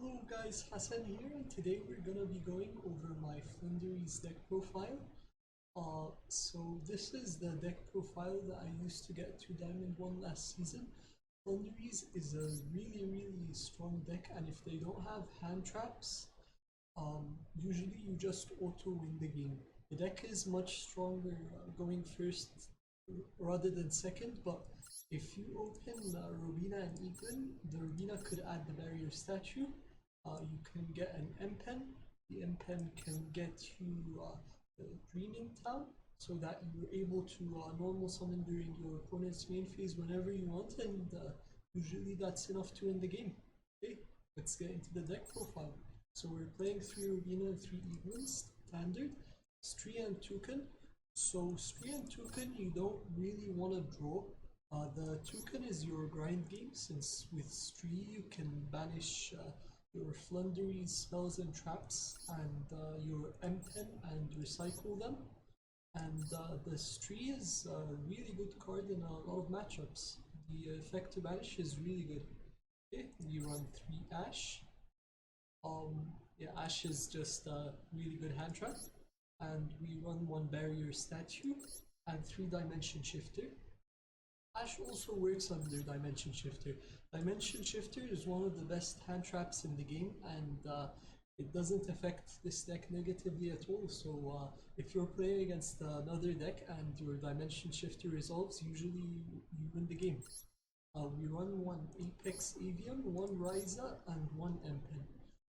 Hello guys, Hassan here, and today we're gonna be going over my Floowandereeze deck profile. So this is the deck profile that I used to get to Diamond 1 last season. Floowandereeze is a really strong deck, and if they don't have hand traps, usually you just auto win the game. The deck is much stronger going first rather than second, but if you open Robina and Eaglin, the Robina could add the barrier statue. You can get an M-Pen. The M-Pen can get you the Dreaming Town, so that you're able to normal summon during your opponent's main phase whenever you want, and usually that's enough to win the game. Okay, let's get into the deck profile. So we're playing 3 Robina and 3 Eaglins, standard, Spree and Toucan. So Spree and Toucan you don't really want to draw. The Toucan is your grind game, since with Spree you can banish your Floowandereeze spells and traps and your M-Pen and recycle them. And the Spree is a really good card in a lot of matchups. The effect to banish is really good. Okay, you run 3 Ash. Yeah, Ash is just a really good hand trap. And we run 1 barrier statue and 3 dimension shifter. Ash also works under Dimension Shifter. Dimension Shifter is one of the best hand traps in the game, and it doesn't affect this deck negatively at all. So if you're playing against another deck and your Dimension Shifter resolves, usually you win the game. We run 1 Apex Avian, 1 Ryza, and 1 M-Pen.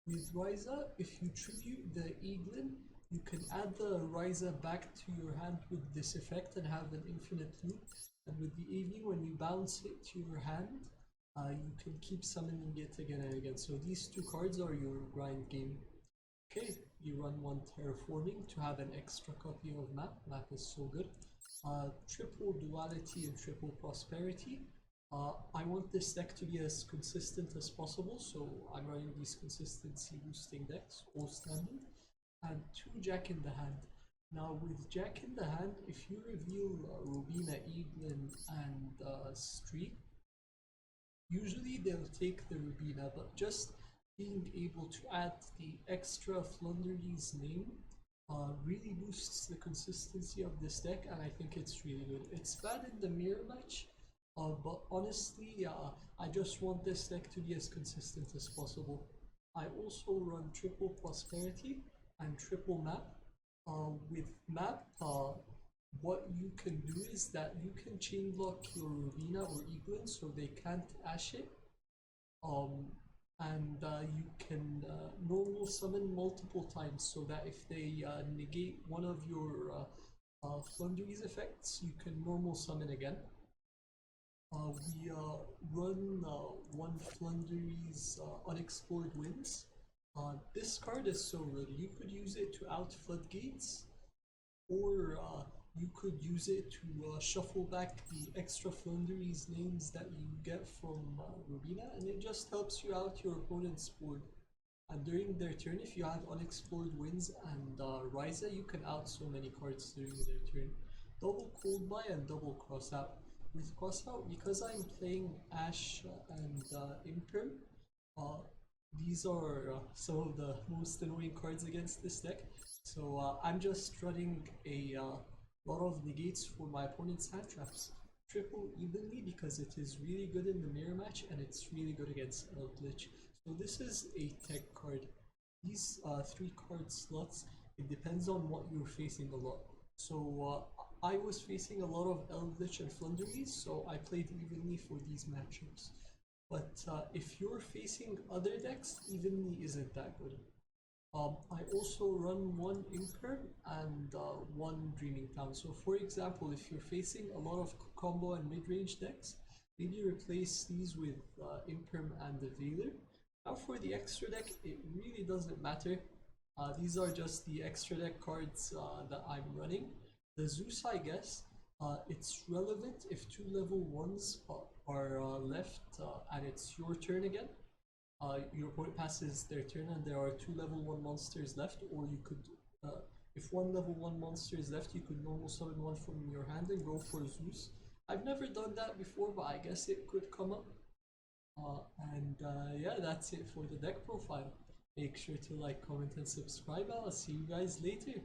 With Ryza, if you tribute the Eaglin, you can add the Ryza back to your hand with this effect and have an infinite loop. And with the Avian, when you bounce it to your hand, you can keep summoning it again and again. So these 2 cards are your grind game. Okay, you run 1 Terraforming to have an extra copy of Map. Map is so good. Triple Duality and Triple Prosperity. I want this deck to be as consistent as possible, so I'm running these consistency boosting decks, all standard. And 2 Jack in the Hand. Now with Jack in the hand, if you reveal Robina, Eaglin, and Spree, usually they'll take the Robina, but just being able to add the extra Floowandereeze name really boosts the consistency of this deck, and I think it's really good. It's bad in the mirror match, but honestly, I just want this deck to be as consistent as possible. I also run Triple Prosperity and Triple Map. With Map, what you can do is that you can chain block your Robina or Eaglin so they can't Ash it. And you can normal summon multiple times, so that if they negate one of your Floowandereeze effects, you can normal summon again. We run 1 Floowandereeze Unexplored Winds. This card is so good. You could use it to out floodgates, or you could use it to shuffle back the extra Floowandereeze names that you get from Robina, and it just helps you out your opponent's board. And during their turn, if you have Unexplored Winds and Ryza, you can out so many cards during their turn. Double Cold Buy and double Crossout. With Crossout, because I'm playing Ash and Imperm, these are some of the most annoying cards against this deck. So I'm just running a lot of negates for my opponent's hand traps. Triple Evenly because it is really good in the mirror match, and it's really good against Eldritch. So this is a tech card. These 3 card slots, it depends on what you're facing a lot. So I was facing a lot of Eldritch and Floowandereeze, so I played Evenly for these matchups. But if you're facing other decks, Evenly isn't that good. I also run 1 Imperm and 1 Dreaming Town. So for example, if you're facing a lot of combo and mid-range decks, maybe replace these with Imperm and the Veiler. Now for the extra deck, it really doesn't matter. These are just the extra deck cards that I'm running. The Zeus, I guess, it's relevant if 2 level 1s are left and it's your turn again. Your opponent passes their turn and there are 2 level 1 monsters left, or you could, if 1 level 1 monster is left, you could normal summon 1 from your hand and go for Zeus. I've never done that before, but I guess it could come up. Yeah, that's it for the deck profile. Make sure to like, comment, and subscribe. I'll see you guys later.